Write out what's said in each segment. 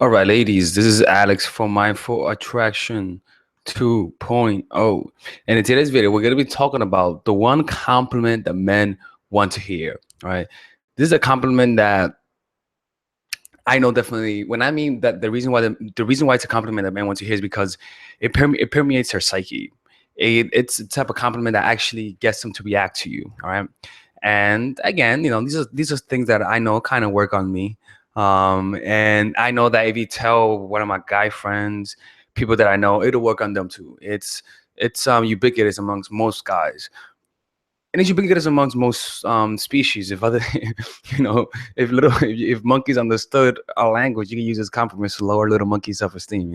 All right, ladies, this is Alex from Mindful Attraction 2.0. And in today's video, we're going to be talking about the one compliment that men want to hear. All right. This is a compliment that I know definitely when I mean that the reason why it's a compliment that men want to hear is because it permeates their psyche. It's the type of compliment that actually gets them to react to you. All right. And again, these are things that I know kind of work on me. And I know that if you tell one of my guy friends, people that I know, it'll work on them too. It's ubiquitous amongst most guys, and it's ubiquitous amongst most species. If other, if monkeys understood our language, you can use this compliments to lower little monkey self-esteem.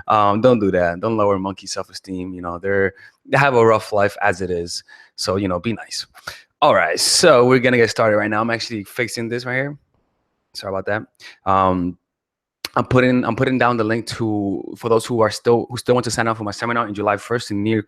Don't do that. Don't lower monkey self-esteem. They have a rough life as it is. So be nice. All right, so we're gonna get started right now. I'm actually fixing this right here. Sorry about that. I'm putting down the link for those who still want to sign up for my seminar in July 1st in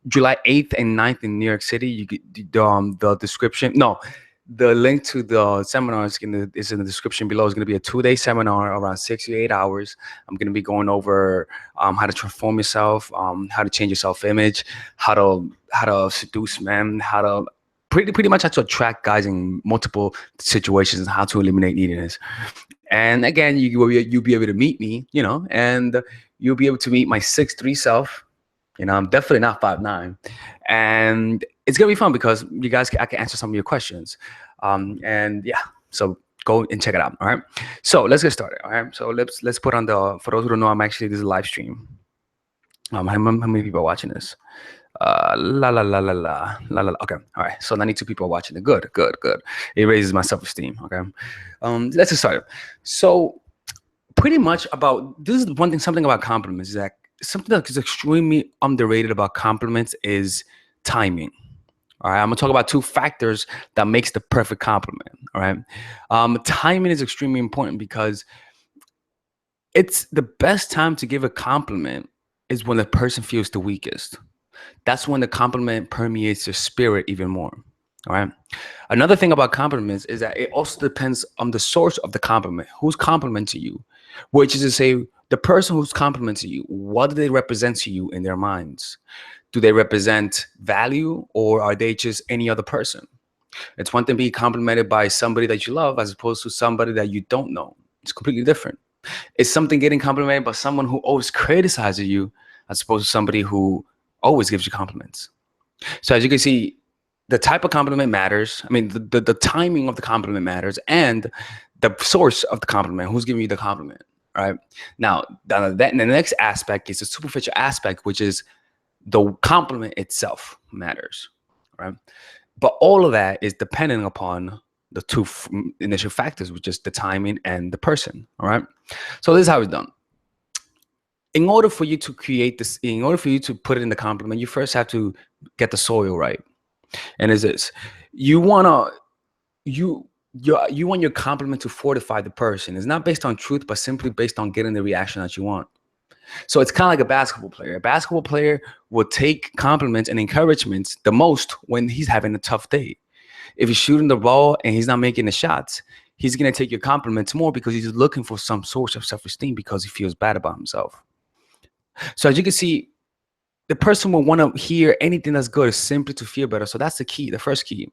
July 8th and 9th in New York City. You get the description. No, the link to the seminar is in the description below. It's going to be a 2-day seminar around 6 to 8 hours. I'm going to be going over how to transform yourself, how to change your self-image, how to seduce men, how to pretty much how to attract guys in multiple situations, and how to eliminate neediness. And again, you'll be able to meet me, and you'll be able to meet my 6'3" self. I'm definitely not 5'9", and it's gonna be fun because I can answer some of your questions. And yeah, so go and check it out. All right. So let's get started. All right. So let's put on for those who don't know, this is a live stream. How many people are watching this? La la la la la la la. Okay, all right. So 92 people are watching it. Good. It raises my self-esteem. Okay, let's get started. So pretty much this is one thing. Something about compliments is that something that is extremely underrated about compliments is timing. All right, I'm gonna talk about 2 factors that makes the perfect compliment. All right, timing is extremely important because it's the best time to give a compliment is when the person feels the weakest. That's when the compliment permeates your spirit even more. All right. Another thing about compliments is that it also depends on the source of the compliment. Who's complimenting you? Which is to say, the person who's complimenting you, what do they represent to you in their minds? Do they represent value, or are they just any other person? It's one thing being complimented by somebody that you love as opposed to somebody that you don't know. It's completely different. It's something getting complimented by someone who always criticizes you as opposed to somebody who always gives you compliments. So as you can see, the type of compliment matters. I mean, the timing of the compliment matters, and the source of the compliment, who's giving you the compliment. All right. Now, the next aspect is the superficial aspect, which is the compliment itself matters. Right. But all of that is dependent upon the 2 initial factors, which is the timing and the person. All right. So this is how it's done. In order for you to create this, in order for you to put it in the compliment, you first have to get the soil right. And is this, you want your compliment to fortify the person. It's not based on truth, but simply based on getting the reaction that you want. So it's kind of like a basketball player. A basketball player will take compliments and encouragements the most when he's having a tough day. If he's shooting the ball and he's not making the shots, he's going to take your compliments more because he's looking for some source of self-esteem because he feels bad about himself. So as you can see, the person will want to hear anything that's good simply to feel better. So that's the key. The first key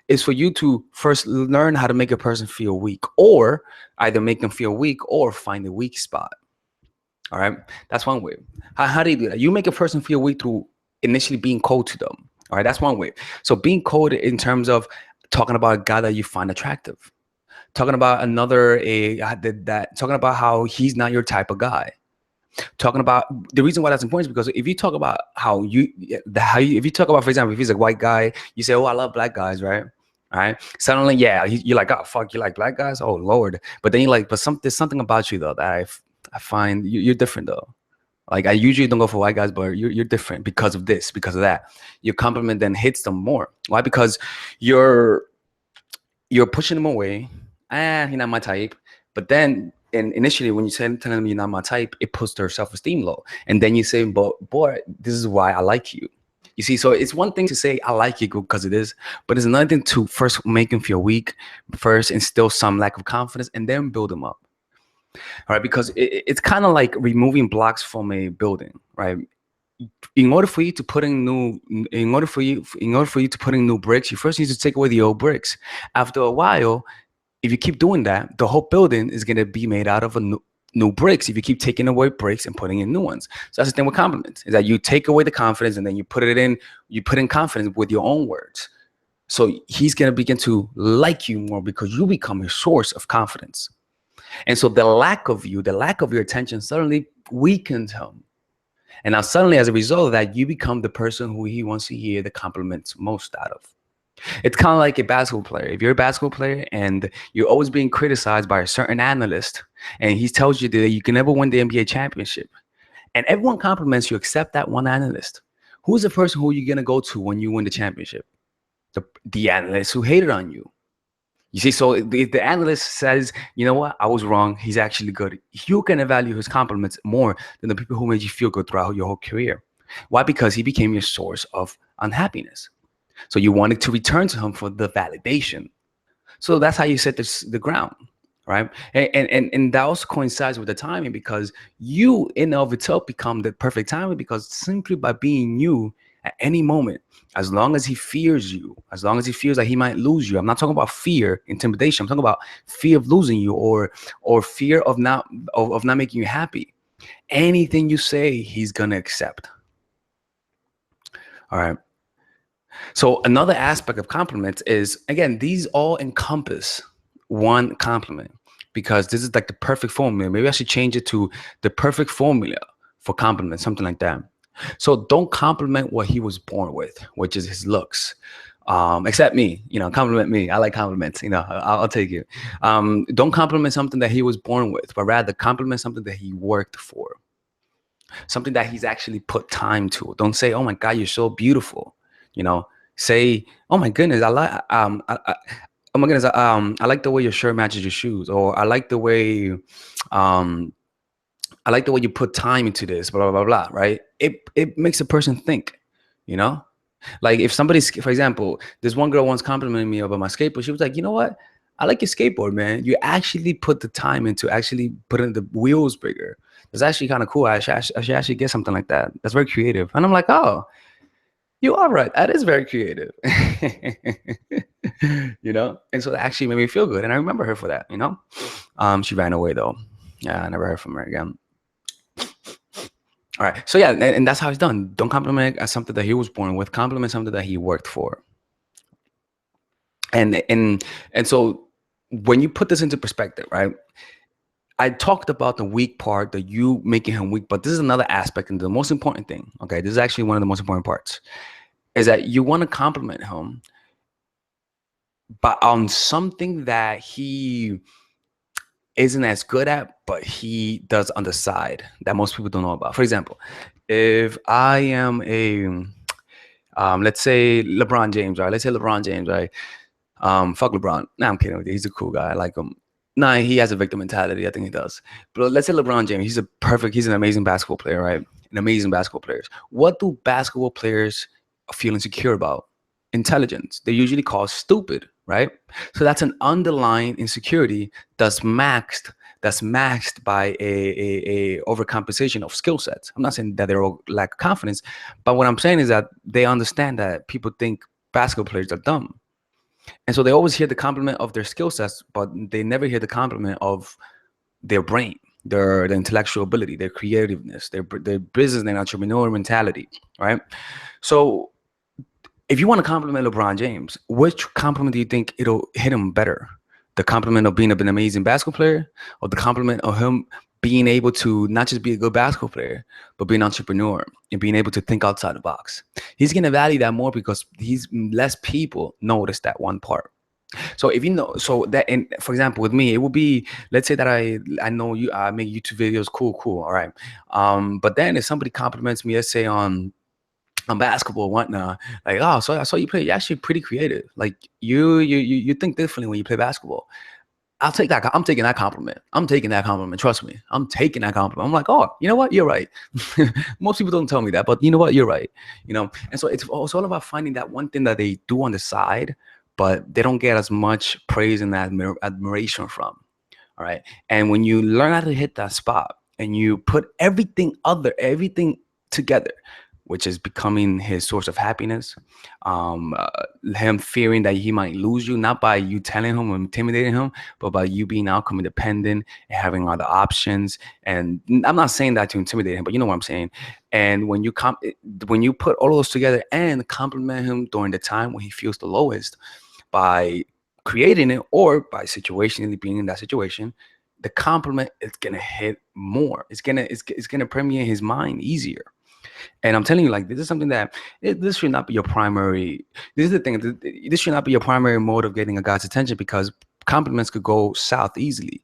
is for you to first learn how to make a person feel weak, or either make them feel weak or find a weak spot. All right. That's one way. How do you do that? You make a person feel weak through initially being cold to them. All right. That's one way. So being cold in terms of talking about a guy that you find attractive, talking about talking about how he's not your type of guy. Talking about the reason why that's important is because if you talk about if you talk about, for example, if he's a white guy, you say, oh, I love black guys, right? All right. Suddenly, yeah, you're like, oh, fuck, you like black guys? Oh, Lord. But then you're like, there's something about you, though, that I find you're different, though. Like, I usually don't go for white guys, but you're different because of this, because of that. Your compliment then hits them more. Why? Because you're pushing them away. You're not my type. But then, and initially, when you say telling them you're not my type, it puts their self-esteem low. And then you say, but boy, this is why I like you. You see, so it's one thing to say I like you because it is, but it's another thing to first make them feel weak, first instill some lack of confidence, and then build them up. All right, because it's kind of like removing blocks from a building, right? In order for you to put in new, in order for you to put in new bricks, you first need to take away the old bricks. After a while, if you keep doing that, the whole building is going to be made out of a new bricks if you keep taking away bricks and putting in new ones. So that's the thing with compliments, is that you take away the confidence and then you put in confidence with your own words. So he's going to begin to like you more because you become a source of confidence. And so the lack of your attention suddenly weakens him. And now suddenly, as a result of that, you become the person who he wants to hear the compliments most out of. It's kind of like a basketball player. If you're a basketball player and you're always being criticized by a certain analyst, and he tells you that you can never win the NBA championship, and everyone compliments you except that one analyst, who's the person who you're going to go to when you win the championship? The analyst who hated on you. You see, so if the analyst says, you know what, I was wrong, he's actually good, you can value his compliments more than the people who made you feel good throughout your whole career. Why? Because he became your source of unhappiness. So you wanted to return to him for the validation. So that's how you set the ground, right? And that also coincides with the timing, because you in and of itself become the perfect timing, because simply by being you at any moment, as long as he fears you, as long as he feels that he might lose you. I'm not talking about fear, intimidation. I'm talking about fear of losing you, or fear of not making you happy. Anything you say, he's gonna accept. All right. So another aspect of compliments is, again, these all encompass one compliment, because this is like the perfect formula. Maybe I should change it to the perfect formula for compliments, something like that. So don't compliment what he was born with, which is his looks. Except me, compliment me. I like compliments, I'll take it. Don't compliment something that he was born with, but rather compliment something that he worked for, something that he's actually put time to. Don't say, "Oh my God, you're so beautiful." Say, "Oh my goodness, oh my goodness, I like the way your shirt matches your shoes," or "I like the way, um, I like the way you put time into this." Blah blah blah blah. Right? It makes a person think. You know, like if somebody's, for example, this one girl once complimented me about my skateboard. She was like, "You know what? I like your skateboard, man. You actually put the time into actually putting the wheels bigger. It's actually kind of cool. I should actually get something like that. That's very creative." And I'm like, "Oh, you are right. That is very creative." And so that actually made me feel good. And I remember her for that, She ran away though. Yeah, I never heard from her again. All right. So yeah, and that's how it's done. Don't compliment as something that he was born with. Compliment something that he worked for. And so when you put this into perspective, right? I talked about the weak part, that you making him weak, but this is another aspect, and the most important thing. Okay, this is actually one of the most important parts, is that you want to compliment him, but on something that he isn't as good at, but he does on the side that most people don't know about. For example, if I am let's say LeBron James, right? Fuck LeBron. Nah, I'm kidding with you. He's a cool guy. I like him. Nah, he has a victim mentality. I think he does. But let's say LeBron James. He's an amazing basketball player, right? An amazing basketball player. What do basketball players feel insecure about? Intelligence. They're usually called stupid, right? So that's an underlying insecurity that's masked by a overcompensation of skill sets. I'm not saying that they're all lack confidence, but what I'm saying is that they understand that people think basketball players are dumb. And so they always hear the compliment of their skill sets, but they never hear the compliment of their brain, their intellectual ability, their creativeness, their business and entrepreneurial mentality, right? So if you want to compliment LeBron James, which compliment do you think it'll hit him better? The compliment of being an amazing basketball player, or the compliment of him being able to not just be a good basketball player, but be an entrepreneur and being able to think outside the box? He's going to value that more because less people notice that one part. So if you know, so that, and for example, with me, it would be, let's say that I know you, I make YouTube videos, cool, all right. But then if somebody compliments me, let's say on basketball and whatnot, like, "Oh, so I saw you play. You're actually pretty creative. Like you think differently when you play basketball." I'll take that. I'm taking that compliment. Trust me. I'm taking that compliment. I'm like, "Oh, you know what? You're right." Most people don't tell me that, but you know what? You're right. And so it's all about finding that one thing that they do on the side, but they don't get as much praise and admiration from. All right. And when you learn how to hit that spot and you put everything together, which is becoming his source of happiness, him fearing that he might lose you, not by you telling him or intimidating him, but by you being outcome independent and having other options. And I'm not saying that to intimidate him, but you know what I'm saying. And when you put all of those together and compliment him during the time when he feels the lowest, by creating it or by situationally being in that situation, the compliment is gonna hit more. It's gonna permeate his mind easier. And I'm telling you, like, this is something that this should not be your primary. This is the thing. This should not be your primary mode of getting a guy's attention, because compliments could go south easily.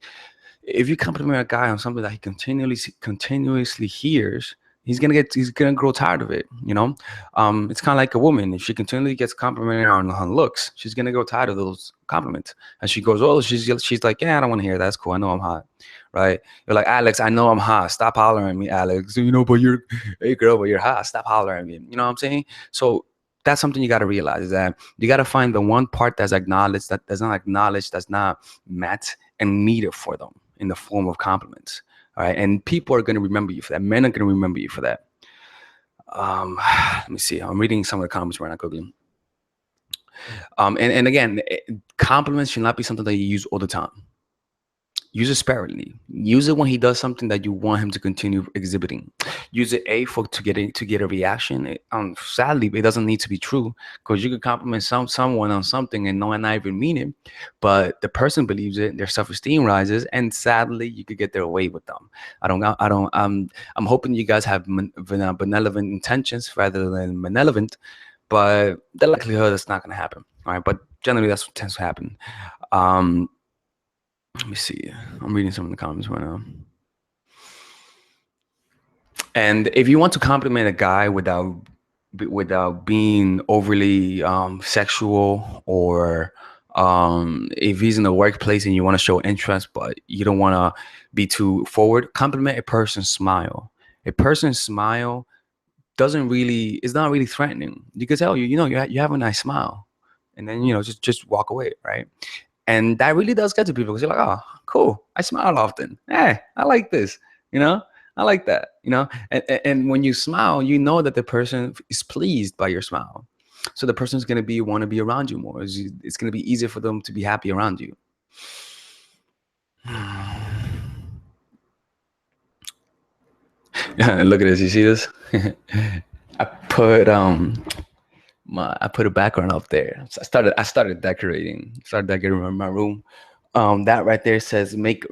If you compliment a guy on something that he continuously hears, he's gonna grow tired of it. It's kind of like a woman. If she continually gets complimented on her looks, she's gonna grow tired of those compliments. And she goes, oh, she's like, yeah, I don't want to hear that. That's cool. I know I'm hot, right? You're like, Alex, I know I'm hot. Stop hollering at me, Alex. But hey girl, but you're hot. Stop hollering at me. You know what I'm saying? So that's something you got to realize, is that you got to find the one part that's acknowledged, that's not met and needed for them in the form of compliments. All right. And people are going to remember you for that. Men are going to remember you for that. Let me see. I'm reading some of the comments right now quickly. And again, compliments should not be something that you use all the time. Use it sparingly. Use it when he does something that you want him to continue exhibiting. Use it to get a reaction. Sadly, it doesn't need to be true, because you could compliment someone on something and not even mean it, but the person believes it. Their self-esteem rises, and sadly, you could get their way with them. I'm hoping you guys have benevolent intentions rather than malevolent, but the likelihood that's not going to happen. All right, but generally that's what tends to happen. Let me see. I'm reading some of the comments right now. And if you want to compliment a guy without being overly sexual, or if he's in the workplace and you want to show interest but you don't want to be too forward, compliment a person's smile. A person's smile is not really threatening. You can tell you have a nice smile, and then just walk away, right? And that really does get to people, because you're like, oh, cool, I smile often. Hey, I like this, I like that, and when you smile, you know that the person is pleased by your smile. So the person's going to want to be around you more. It's going to be easier for them to be happy around you. Look at this. You see this? I put a background up there. So I started decorating my room. That right there says make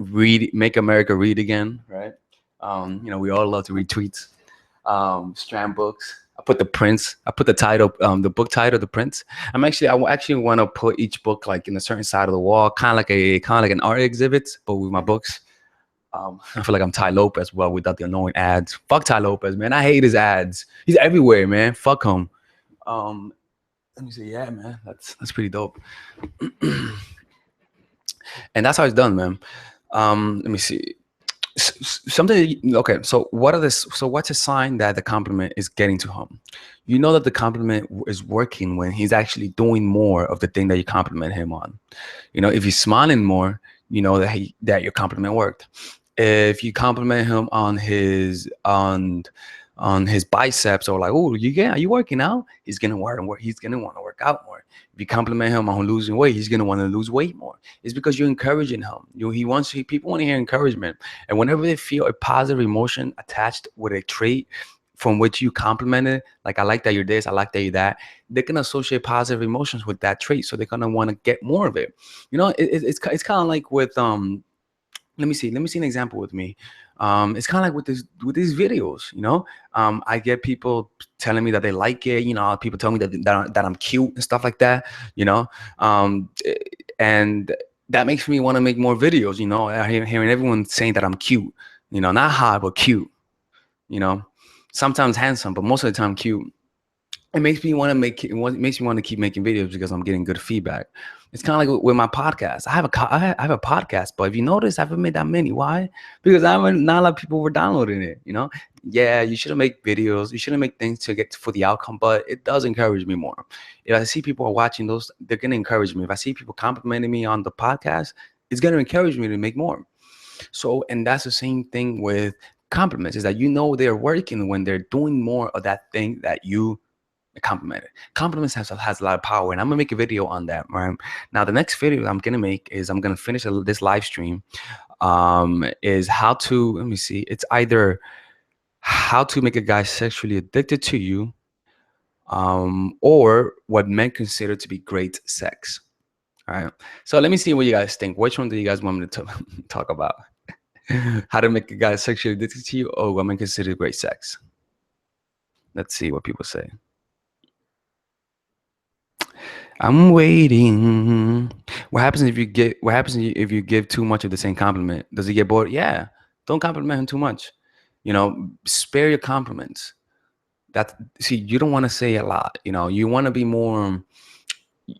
America read again, right? We all love to read tweets. Strand books. I put the title, the book title, The Prince. I actually want to put each book like in a certain side of the wall, kind of like an art exhibit, but with my books. I feel like I'm Ty Lopez, well, without the annoying ads. Fuck Ty Lopez, man. I hate his ads. He's everywhere, man. Fuck him. Let me see. Yeah, man. That's pretty dope. And that's how it's done, man. Let me see. Something. Okay. So what's a sign that the compliment is getting to him? You know that the compliment is working when he's actually doing more of the thing that you compliment him on. If he's smiling more, you know that your compliment worked. If you compliment him on his biceps, or like, oh, are you working out? He's gonna want to work out more. If you compliment him on losing weight, he's gonna want to lose weight more. It's because you're encouraging him. People want to hear encouragement, and whenever they feel a positive emotion attached with a trait from which you complimented, like, I like that you're this, I like that you're that, they're gonna associate positive emotions with that trait, so they're gonna want to get more of it. It's kind of like with let me see an example with me. It's kind of like with these videos, I get people telling me that they like it. People tell me that I'm cute and stuff like that, and that makes me want to make more videos. Hearing everyone saying that I'm cute, not hot, but cute, sometimes handsome, but most of the time cute. It makes me want to keep making videos, because I'm getting good feedback. It's kind of like with my podcast. I have a podcast, but if you notice, I haven't made that many. Why? Because not a lot of people were downloading it. Yeah, you shouldn't make videos. You shouldn't make things to get for the outcome, but it does encourage me more. If I see people are watching those, they're gonna encourage me. If I see people complimenting me on the podcast, it's gonna encourage me to make more. So, and that's the same thing with compliments, is that they're working when they're doing more of that thing that you complimented. Compliments has a lot of power, and I'm gonna make a video on that. Right now, the next video I'm gonna make is I'm gonna finish this live stream. Is how to, let me see. It's either how to make a guy sexually addicted to you, or what men consider to be great sex. All right. So let me see what you guys think. Which one do you guys want me to talk about? How to make a guy sexually addicted to you, or what men consider great sex? Let's see what people say. I'm waiting. What happens if you give too much of the same compliment? Does he get bored? Yeah. Don't compliment him too much. Spare your compliments. You don't want to say a lot. You want to be more.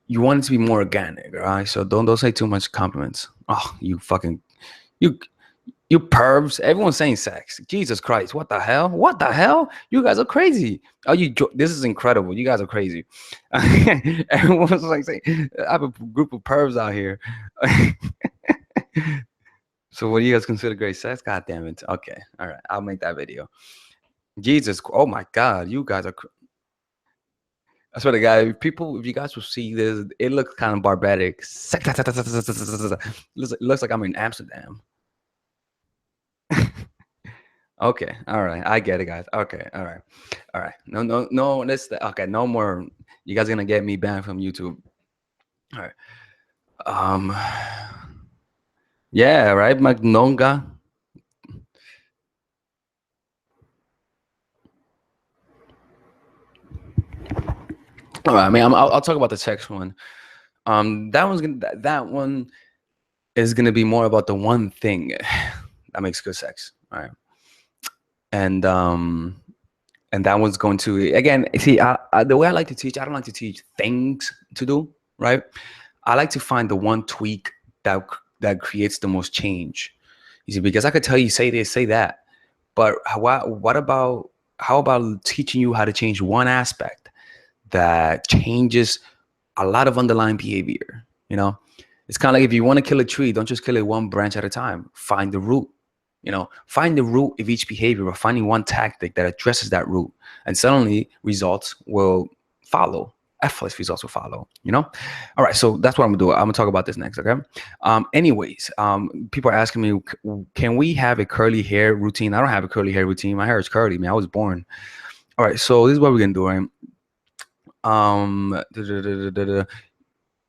You want it to be more organic, right? So don't say too much compliments. Oh, you pervs. Everyone's saying sex. Jesus Christ, what the hell? What the hell? You guys are crazy. This is incredible. You guys are crazy. Everyone's like saying, I have a group of pervs out here. So what do you guys consider great sex? God damn it. Okay. All right. I'll make that video. Jesus. Oh my God. You guys are. I swear to God, if you guys will see this, it looks kind of barbaric. Looks like I'm in Amsterdam. Okay, all right, I get it, guys. Okay, all right. No. Okay. No more. You guys are gonna get me banned from YouTube. All right. Um. Yeah. Right. Magnonga. All right. I mean, I'll talk about the sex one. That one is gonna be more about the one thing that makes good sex. All right. And that one's going to, again, see, the way I like to teach, I don't like to teach things to do, right? I like to find the one tweak that creates the most change. You see, because I could tell you say this, say that, but how about teaching you how to change one aspect that changes a lot of underlying behavior? It's kind of like, if you want to kill a tree, don't just kill it one branch at a time. Find the root. Find the root of each behavior, or finding one tactic that addresses that root, and suddenly results will follow. Effortless results will follow. All right, so that's what I'm gonna do. I'm gonna talk about this next. Okay. Anyways, people are asking me, can we have a curly hair routine? I don't have a curly hair routine. My hair is curly, man. I was born. All right, so this is what we're gonna do. Right?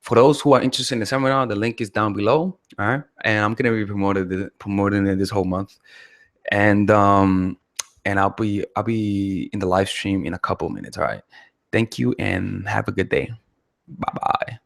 For those who are interested in the seminar, the link is down below. All right, and I'm gonna be promoting it this whole month, and I'll be in the live stream in a couple of minutes. All right, thank you and have a good day. Bye bye.